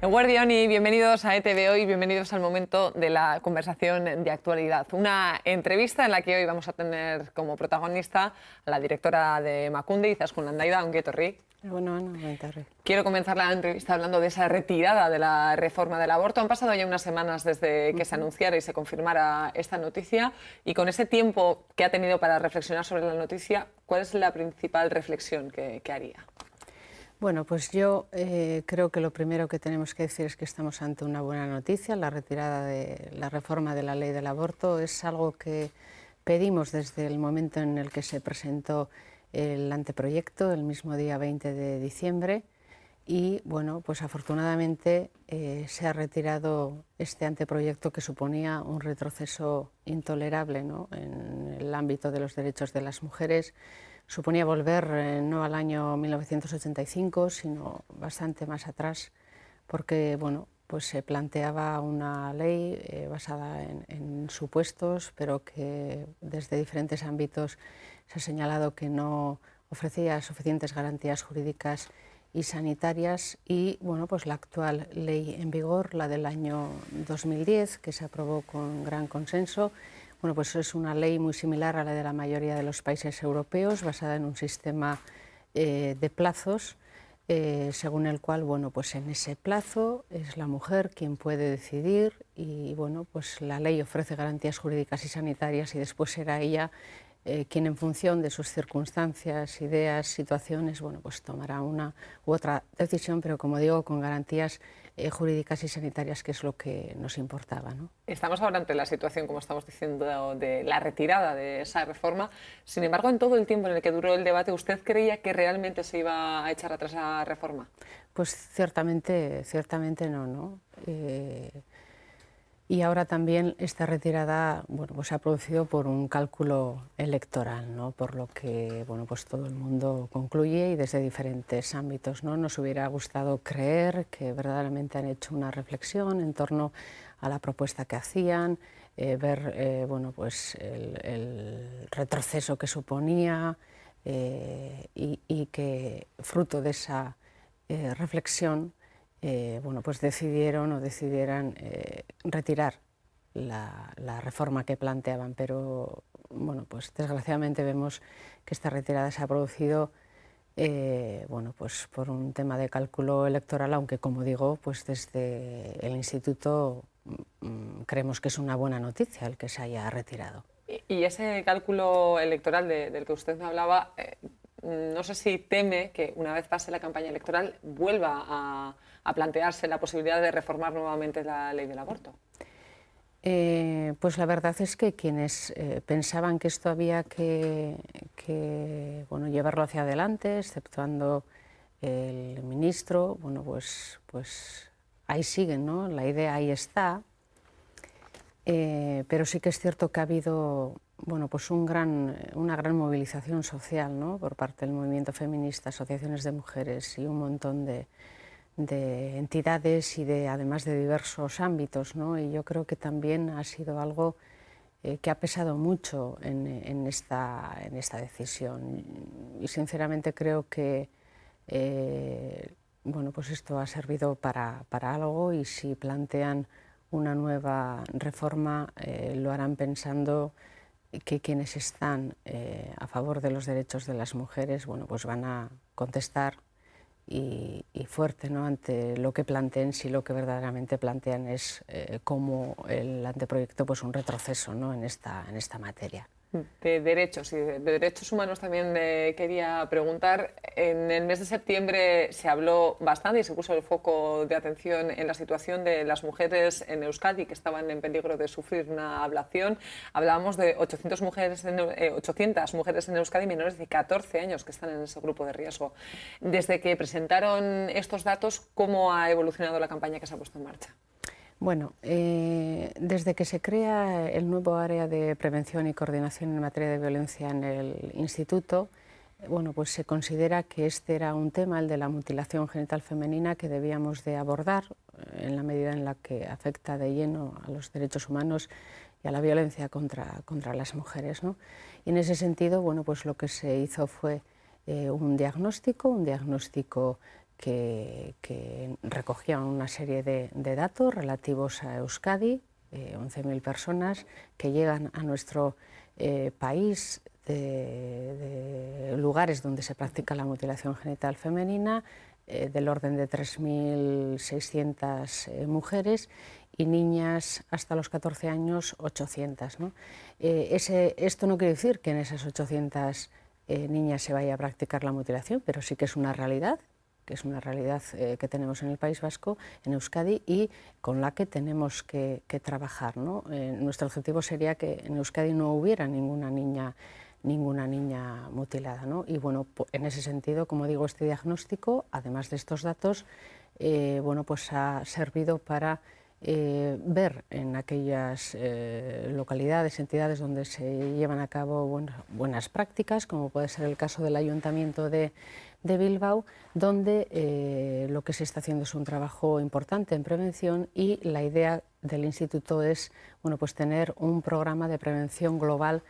Eguerdión y bienvenidos a ETV Hoy, bienvenidos al momento de la conversación de actualidad. Una entrevista en la que hoy vamos a tener como protagonista a la directora de Emakunde, Izaskun Landaida, ongi etorri. Bueno, etorri. Quiero comenzar la entrevista hablando de esa retirada de la reforma del aborto. Han pasado ya unas semanas desde que se anunciara y se confirmara esta noticia, y con ese tiempo que ha tenido para reflexionar sobre la noticia, ¿cuál es la principal reflexión que haría? Bueno, pues yo creo que lo primero que tenemos que decir es que estamos ante una buena noticia. La retirada de la reforma de la ley del aborto es algo que pedimos desde el momento en el que se presentó el anteproyecto, el mismo día 20 de diciembre, y bueno, pues afortunadamente se ha retirado este anteproyecto que suponía un retroceso intolerable, ¿no?, en el ámbito de los derechos de las mujeres. Suponía volver no al año 1985, sino bastante más atrás, porque bueno, pues se planteaba una ley basada en supuestos, pero que desde diferentes ámbitos se ha señalado que no ofrecía suficientes garantías jurídicas y sanitarias, y bueno, pues la actual ley en vigor, la del año 2010, que se aprobó con gran consenso, bueno, pues es una ley muy similar a la de la mayoría de los países europeos, basada en un sistema de plazos, según el cual, bueno, pues en ese plazo es la mujer quien puede decidir, y bueno, pues la ley ofrece garantías jurídicas y sanitarias, y después será ella quien, en función de sus circunstancias, ideas, situaciones, bueno, pues tomará una u otra decisión, pero como digo, con garantías jurídicas y sanitarias, que es lo que nos importaba, ¿no? Estamos ahora ante la situación, como estamos diciendo, de la retirada de esa reforma. Sin embargo, en todo el tiempo en el que duró el debate, ¿usted creía que realmente se iba a echar atrás la reforma? Pues ciertamente no, ¿no? Y ahora también esta retirada, bueno, pues se ha producido por un cálculo electoral, ¿no? Por lo que, bueno, pues todo el mundo concluye, y desde diferentes ámbitos, ¿no? Nos hubiera gustado creer que verdaderamente han hecho una reflexión en torno a la propuesta que hacían, ver bueno, pues el retroceso que suponía, y que fruto de esa reflexión bueno, pues decidieran retirar la reforma que planteaban, pero bueno, pues desgraciadamente vemos que esta retirada se ha producido bueno, pues por un tema de cálculo electoral, aunque, como digo, pues desde el Instituto creemos que es una buena noticia el que se haya retirado. Y ese cálculo electoral del que usted me hablaba, no sé si teme que una vez pase la campaña electoral vuelva a plantearse la posibilidad de reformar nuevamente la ley del aborto. Pues la verdad es que quienes pensaban que esto había que bueno, llevarlo hacia adelante, exceptuando el ministro, bueno, pues ahí siguen, ¿no? La idea ahí está, pero sí que es cierto que ha habido, bueno, pues una gran movilización social, ¿no?, por parte del movimiento feminista, asociaciones de mujeres y un montón de entidades, y además de diversos ámbitos, ¿no? Y yo creo que también ha sido algo que ha pesado mucho en esta decisión, y sinceramente creo que bueno, pues esto ha servido para algo, y si plantean una nueva reforma lo harán pensando que quienes están a favor de los derechos de las mujeres, bueno, pues van a contestar y fuerte, ¿no?, ante lo que planteen, si lo que verdaderamente plantean es como el anteproyecto, pues un retroceso, ¿no?, en esta materia. De derechos y de derechos humanos también quería preguntar. En el mes de septiembre se habló bastante y se puso el foco de atención en la situación de las mujeres en Euskadi que estaban en peligro de sufrir una ablación. Hablábamos de 800 mujeres en Euskadi menores de 14 años que están en ese grupo de riesgo. Desde que presentaron estos datos, ¿cómo ha evolucionado la campaña que se ha puesto en marcha? Bueno, desde que se crea el nuevo área de prevención y coordinación en materia de violencia en el Instituto, bueno, pues se considera que este era un tema, el de la mutilación genital femenina, que debíamos de abordar en la medida en la que afecta de lleno a los derechos humanos y a la violencia contra las mujeres, ¿no? Y en ese sentido, bueno, pues lo que se hizo fue un diagnóstico que recogía una serie de datos relativos a Euskadi, 11.000 personas que llegan a nuestro país de lugares donde se practica la mutilación genital femenina, del orden de 3.600 mujeres, y niñas hasta los 14 años 800, ¿no? Esto no quiere decir que en esas 800 niñas se vaya a practicar la mutilación, pero sí que es una realidad, que tenemos en el País Vasco, en Euskadi, y con la que tenemos que trabajar, ¿no? Nuestro objetivo sería que en Euskadi no hubiera ninguna niña mutilada, ¿no? Y bueno, en ese sentido, como digo, este diagnóstico, además de estos datos, bueno, pues ha servido para ver en aquellas localidades, entidades donde se llevan a cabo buenas prácticas, como puede ser el caso del Ayuntamiento de Bilbao, donde lo que se está haciendo es un trabajo importante en prevención, y la idea del Instituto es, bueno, pues tener un programa de prevención global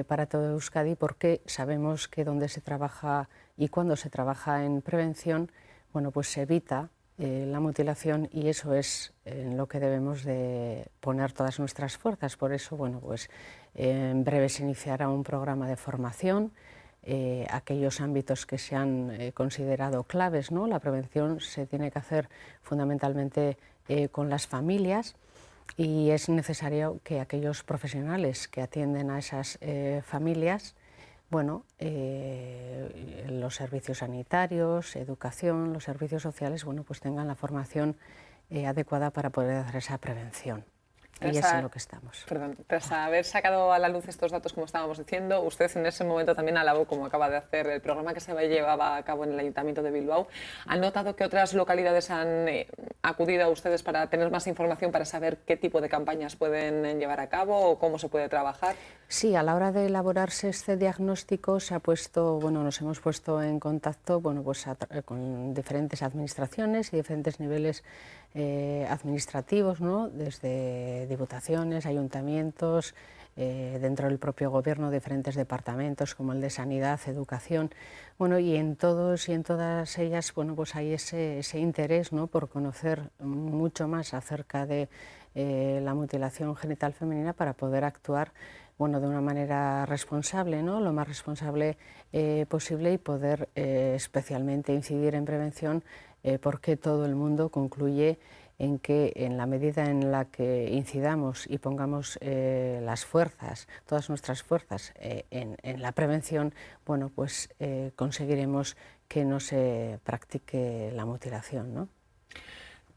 para todo Euskadi, porque sabemos que donde se trabaja y cuando se trabaja en prevención, bueno, pues se evita la mutilación, y eso es en lo que debemos de poner todas nuestras fuerzas. Por eso, bueno, pues en breve se iniciará un programa de formación, aquellos ámbitos que se han considerado claves, ¿no? La prevención se tiene que hacer fundamentalmente con las familias, y es necesario que aquellos profesionales que atienden a esas familias, bueno, los servicios sanitarios, educación, los servicios sociales, bueno, pues tengan la formación adecuada para poder hacer esa prevención. Y es en lo que estamos. Perdón, tras haber sacado a la luz estos datos, como estábamos diciendo, usted en ese momento también alabó, como acaba de hacer, el programa que se llevaba a cabo en el Ayuntamiento de Bilbao. ¿Han notado que otras localidades han acudido a ustedes para tener más información, para saber qué tipo de campañas pueden llevar a cabo o cómo se puede trabajar? Sí, a la hora de elaborarse este diagnóstico se ha puesto, bueno, nos hemos puesto en contacto, bueno, pues con diferentes administraciones y diferentes niveles administrativos, ¿no? Desde diputaciones, ayuntamientos, dentro del propio gobierno, diferentes departamentos como el de Sanidad, Educación, bueno, y en todos y en todas ellas, bueno, pues hay ese interés, ¿no?, por conocer mucho más acerca de la mutilación genital femenina, para poder actuar, bueno, de una manera responsable, ¿no?, lo más responsable posible, y poder especialmente incidir en prevención, porque todo el mundo concluye en que en la medida en la que incidamos y pongamos las fuerzas, todas nuestras fuerzas en la prevención, bueno, pues conseguiremos que no se practique la mutilación, ¿no?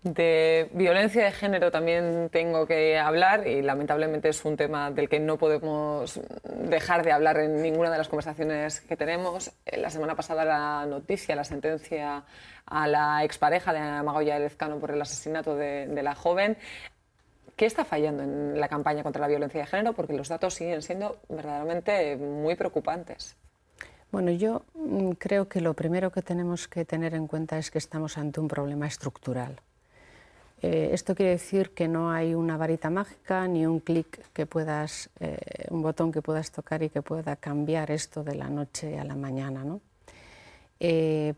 De violencia de género también tengo que hablar, y lamentablemente es un tema del que no podemos dejar de hablar en ninguna de las conversaciones que tenemos. La semana pasada la noticia, la sentencia a la expareja de Amagoia Elezkano por el asesinato de la joven. ¿Qué está fallando en la campaña contra la violencia de género? Porque los datos siguen siendo verdaderamente muy preocupantes. Bueno, yo creo que lo primero que tenemos que tener en cuenta es que estamos ante un problema estructural. Esto quiere decir que no hay una varita mágica ni un clic que puedas, un botón que puedas tocar y que pueda cambiar esto de la noche a la mañana, ¿no?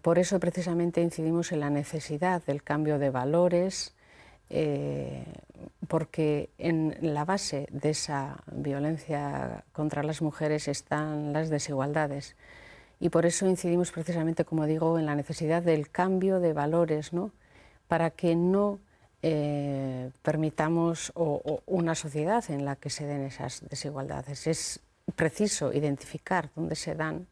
Por eso precisamente incidimos en la necesidad del cambio de valores, porque en la base de esa violencia contra las mujeres están las desigualdades, y por eso incidimos precisamente, como digo, en la necesidad del cambio de valores, ¿no?, para que no permitamos una sociedad en la que se den esas desigualdades. Es preciso identificar dónde se dan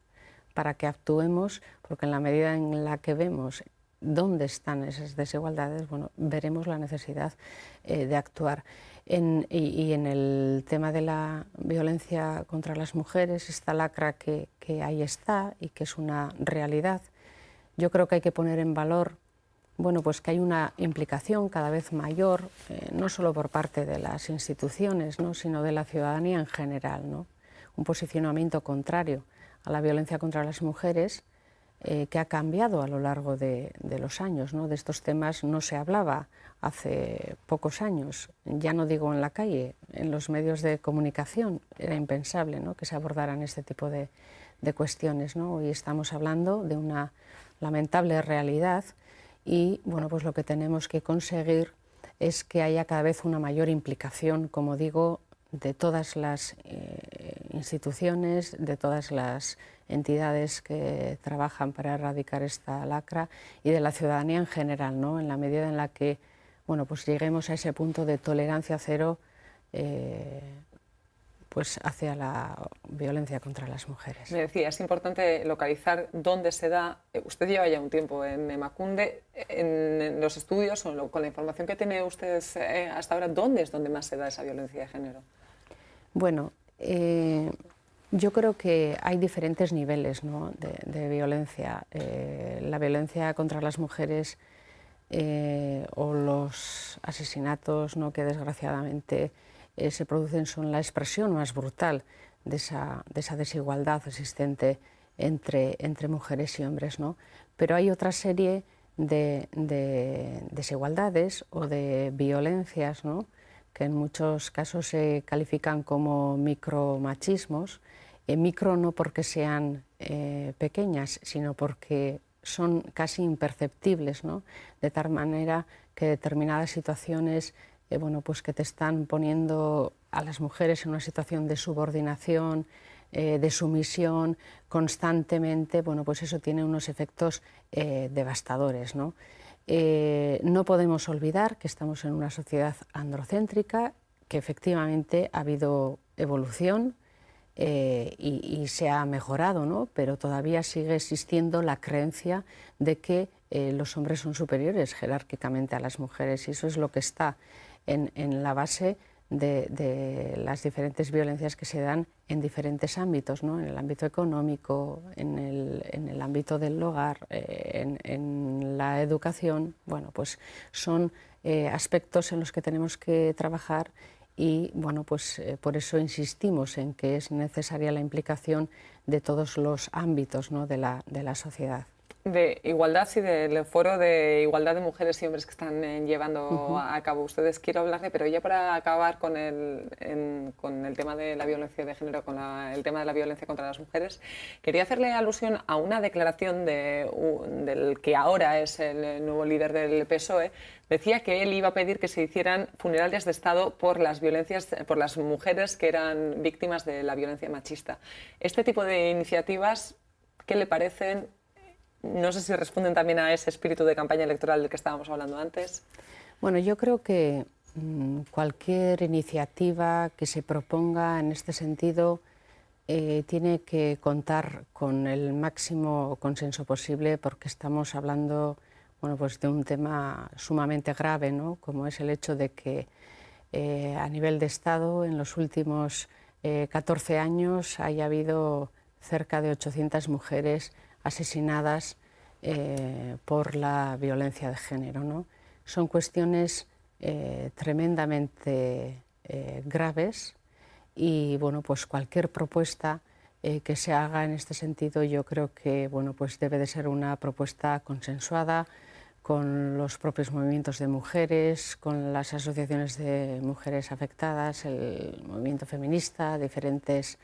para que actuemos, porque en la medida en la que vemos dónde están esas desigualdades, bueno, veremos la necesidad de actuar. Y en el tema de la violencia contra las mujeres, esta lacra que ahí está y que es una realidad, yo creo que hay que poner en valor, bueno, pues que hay una implicación cada vez mayor, no solo por parte de las instituciones, ¿no?, sino de la ciudadanía en general, ¿no?, un posicionamiento contrario a la violencia contra las mujeres, que ha cambiado a lo largo de los años, ¿no? De estos temas no se hablaba hace pocos años, ya no digo en la calle, en los medios de comunicación era impensable, ¿no?, que se abordaran este tipo de cuestiones, ¿no? Hoy estamos hablando de una lamentable realidad y bueno, pues lo que tenemos que conseguir es que haya cada vez una mayor implicación, como digo, de todas las instituciones, de todas las entidades que trabajan para erradicar esta lacra y de la ciudadanía en general, ¿no? En la medida en la que bueno, pues lleguemos a ese punto de tolerancia cero pues hacia la violencia contra las mujeres. Me decía, es importante localizar dónde se da. Usted lleva ya un tiempo en Emakunde, en los estudios o con la información que tiene usted hasta ahora, ¿dónde es donde más se da esa violencia de género? Bueno, yo creo que hay diferentes niveles, ¿no?, de violencia. La violencia contra las mujeres o los asesinatos, ¿no?, que desgraciadamente se producen son la expresión más brutal de esa desigualdad existente entre mujeres y hombres, ¿no? Pero hay otra serie de desigualdades o de violencias, ¿no?, que en muchos casos se califican como micromachismos, micro no porque sean pequeñas, sino porque son casi imperceptibles, ¿no?, de tal manera que determinadas situaciones bueno, pues que te están poniendo a las mujeres en una situación de subordinación, de sumisión constantemente, bueno, pues eso tiene unos efectos devastadores, ¿no? No podemos olvidar que estamos en una sociedad androcéntrica, que efectivamente ha habido evolución y se ha mejorado, ¿no? Pero todavía sigue existiendo la creencia de que los hombres son superiores jerárquicamente a las mujeres, y eso es lo que está en la base de las diferentes violencias que se dan en diferentes ámbitos, ¿no?, en el ámbito económico, en el ámbito del hogar, en la educación. Bueno, pues son aspectos en los que tenemos que trabajar y bueno, pues por eso insistimos en que es necesaria la implicación de todos los ámbitos, ¿no?, de la sociedad. De igualdad y del foro de igualdad de mujeres y hombres que están llevando a cabo ustedes, quiero hablarle, pero ya para acabar con el tema de la violencia de género, con el tema de la violencia contra las mujeres, quería hacerle alusión a una declaración del que ahora es el nuevo líder del PSOE. Decía que él iba a pedir que se hicieran funerarias de Estado por las violencias, por las mujeres que eran víctimas de la violencia machista. Este tipo de iniciativas, ¿qué le parecen? No sé si responden también a ese espíritu de campaña electoral del que estábamos hablando antes. Bueno, yo creo que cualquier iniciativa que se proponga en este sentido tiene que contar con el máximo consenso posible, porque estamos hablando, bueno, pues de un tema sumamente grave, ¿no?, como es el hecho de que a nivel de Estado en los últimos 14 años haya habido cerca de 800 mujeres asesinadas por la violencia de género, ¿no? Son cuestiones tremendamente graves y bueno, pues cualquier propuesta que se haga en este sentido yo creo que bueno, pues debe de ser una propuesta consensuada con los propios movimientos de mujeres, con las asociaciones de mujeres afectadas, el movimiento feminista, diferentes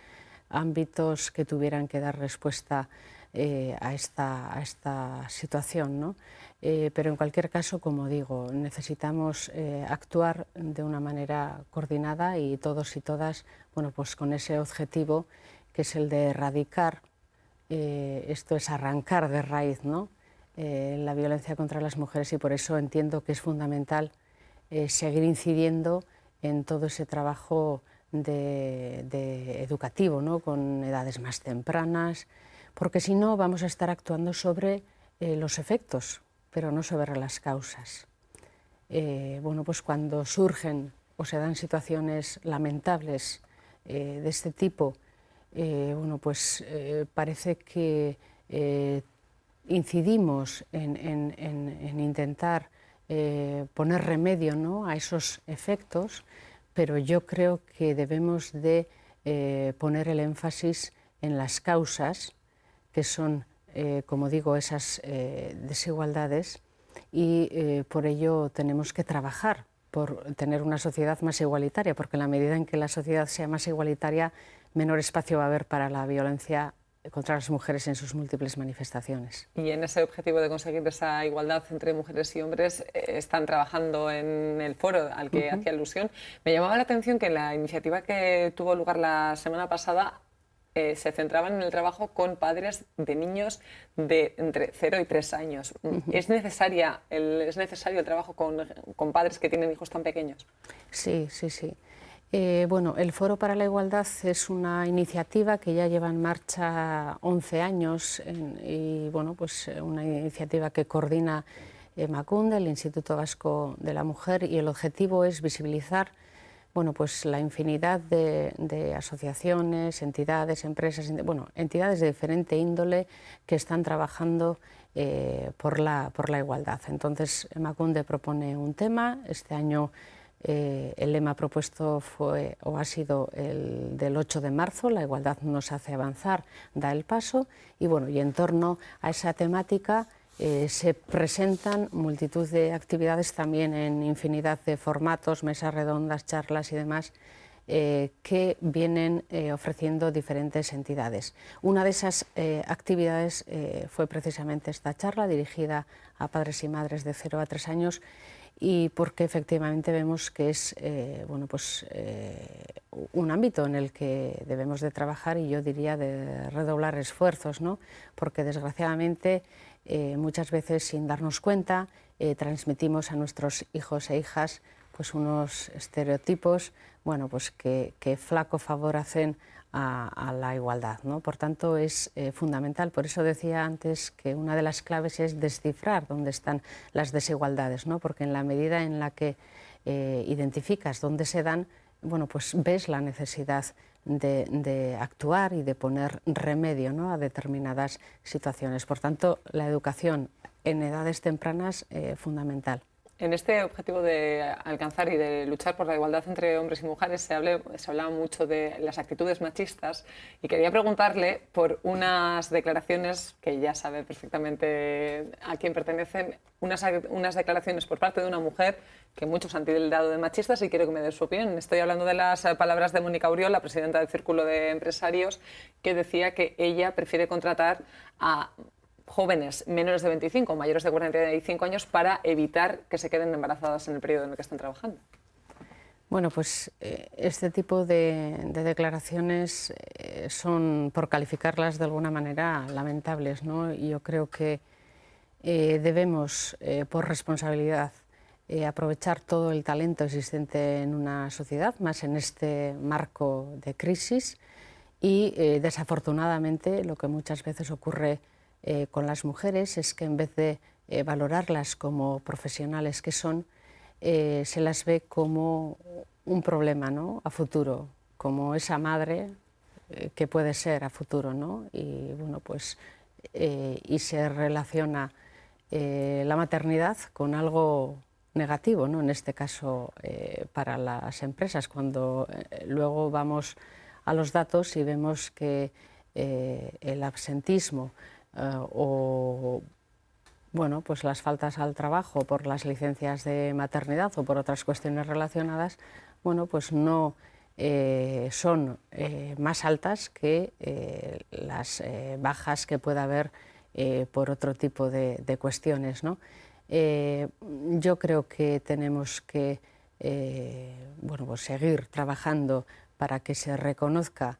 ámbitos que tuvieran que dar respuesta a esta situación, ¿no? Pero en cualquier caso, como digo, necesitamos actuar de una manera coordinada y todos y todas, bueno, pues con ese objetivo que es el de erradicar, esto es arrancar de raíz, ¿no?, la violencia contra las mujeres, y por eso entiendo que es fundamental seguir incidiendo en todo ese trabajo de educativo, ¿no?, con edades más tempranas, porque si no vamos a estar actuando sobre los efectos, pero no sobre las causas. Bueno, pues cuando surgen o se dan situaciones lamentables de este tipo, bueno, pues parece que incidimos en intentar poner remedio, ¿no?, a esos efectos, pero yo creo que debemos de poner el énfasis en las causas, que son, como digo, esas desigualdades, y por ello tenemos que trabajar por tener una sociedad más igualitaria, porque en la medida en que la sociedad sea más igualitaria, menor espacio va a haber para la violencia contra las mujeres en sus múltiples manifestaciones. Y en ese objetivo de conseguir esa igualdad entre mujeres y hombres están trabajando en el foro al que hacía alusión. Me llamaba la atención que la iniciativa que tuvo lugar la semana pasada se centraban en el trabajo con padres de niños de entre 0 y 3 años. ¿Es necesario el trabajo con padres que tienen hijos tan pequeños? Sí, sí, sí. Bueno, el Foro para la Igualdad es una iniciativa que ya lleva en marcha 11 años y bueno, pues una iniciativa que coordina Emakunde, el Instituto Vasco de la Mujer, y el objetivo es visibilizar bueno, pues la infinidad de asociaciones, entidades, empresas, bueno, entidades de diferente índole que están trabajando por la igualdad. Entonces, Emakunde propone un tema. Este año el lema propuesto fue o ha sido el del 8 de marzo, la igualdad nos hace avanzar, da el paso, y bueno, y en torno a esa temática se presentan multitud de actividades también en infinidad de formatos, mesas redondas, charlas y demás, que vienen ofreciendo diferentes entidades. Una de esas actividades fue precisamente esta charla dirigida a padres y madres de 0 a 3 años, y porque efectivamente vemos que es bueno, pues, un ámbito en el que debemos de trabajar, y yo diría de redoblar esfuerzos, ¿no? Porque desgraciadamente muchas veces, sin darnos cuenta, transmitimos a nuestros hijos e hijas pues unos estereotipos bueno, pues que flaco favor hacen a la igualdad, ¿no? Por tanto, es fundamental. Por eso decía antes que una de las claves es descifrar dónde están las desigualdades, ¿no? Porque en la medida en la que identificas dónde se dan, bueno, pues ves la necesidad de actuar y de poner remedio, ¿no?, a determinadas situaciones. Por tanto, la educación en edades tempranas fundamental. En este objetivo de alcanzar y de luchar por la igualdad entre hombres y mujeres se hablaba mucho de las actitudes machistas, y quería preguntarle por unas declaraciones que ya sabe perfectamente a quién pertenecen, unas declaraciones por parte de una mujer que muchos han tildado de machistas, y quiero que me dé su opinión. Estoy hablando de las palabras de Mónica Oriol, la presidenta del Círculo de Empresarios, que decía que ella prefiere contratar a jóvenes menores de 25 o mayores de 45 años para evitar que se queden embarazadas en el periodo en el que están trabajando. Bueno, pues este tipo de declaraciones son, por calificarlas de alguna manera, lamentables, ¿no? Y yo creo que debemos, por responsabilidad, aprovechar todo el talento existente en una sociedad, más en este marco de crisis, y desafortunadamente lo que muchas veces ocurre con las mujeres es que en vez de valorarlas como profesionales que son, se las ve como un problema, ¿no?, a futuro, como esa madre que puede ser a futuro, ¿no? Y bueno, pues y se relaciona la maternidad con algo negativo, ¿no?, en este caso para las empresas, cuando luego vamos a los datos y vemos que el absentismo o bueno, pues las faltas al trabajo por las licencias de maternidad o por otras cuestiones relacionadas, bueno, pues no son más altas que las bajas que pueda haber por otro tipo de cuestiones, ¿no? Yo creo que tenemos que bueno, pues seguir trabajando para que se reconozca,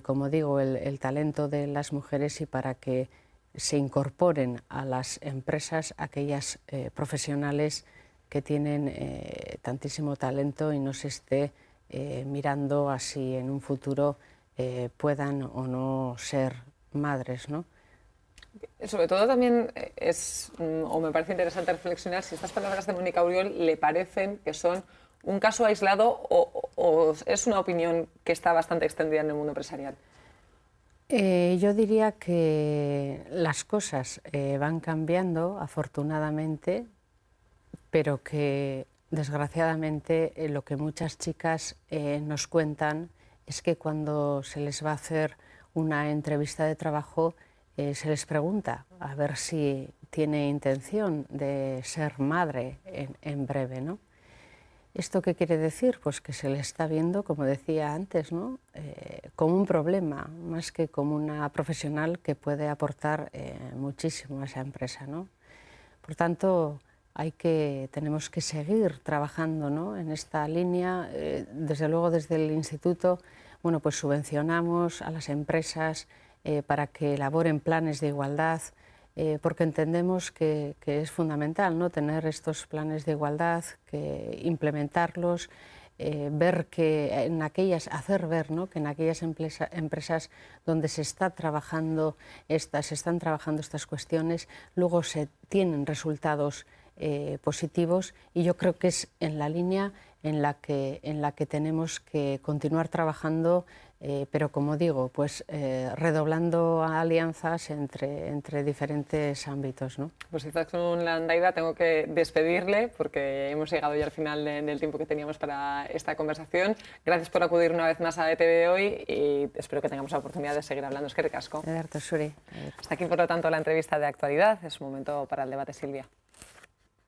como digo, el talento de las mujeres, y para que se incorporen a las empresas aquellas profesionales que tienen tantísimo talento, y no se esté mirando a si en un futuro puedan o no ser madres, ¿no? Sobre todo también o me parece interesante reflexionar si estas palabras de Mónica Oriol le parecen que son un caso aislado o es una opinión que está bastante extendida en el mundo empresarial. Yo diría que las cosas van cambiando, afortunadamente, pero que desgraciadamente lo que muchas chicas nos cuentan es que cuando se les va a hacer una entrevista de trabajo se les pregunta a ver si tiene intención de ser madre en breve, ¿no? ¿Esto qué quiere decir? Pues que se le está viendo, como decía antes, ¿no? Como un problema, más que como una profesional que puede aportar muchísimo a esa empresa, ¿no? Por tanto, tenemos que seguir trabajando, ¿no?, en esta línea. Desde luego, desde el Instituto, bueno, pues subvencionamos a las empresas para que elaboren planes de igualdad, porque entendemos que es fundamental, ¿no?, tener estos planes de igualdad, que implementarlos, hacer ver, ¿no?, que en aquellas empresas donde se están trabajando estas cuestiones, luego se tienen resultados positivos, y yo creo que es en la línea en la que tenemos que continuar trabajando, pero como digo, pues redoblando alianzas entre diferentes ámbitos, ¿no? Pues Izaskun Landaida, tengo que despedirle porque hemos llegado ya al final del tiempo que teníamos para esta conversación. Gracias por acudir una vez más a ETV hoy y espero que tengamos la oportunidad de seguir hablando. Es que ricasco. Ederto zuri. Hasta aquí, por lo tanto, la entrevista de actualidad. Es un momento para el debate, Silvia.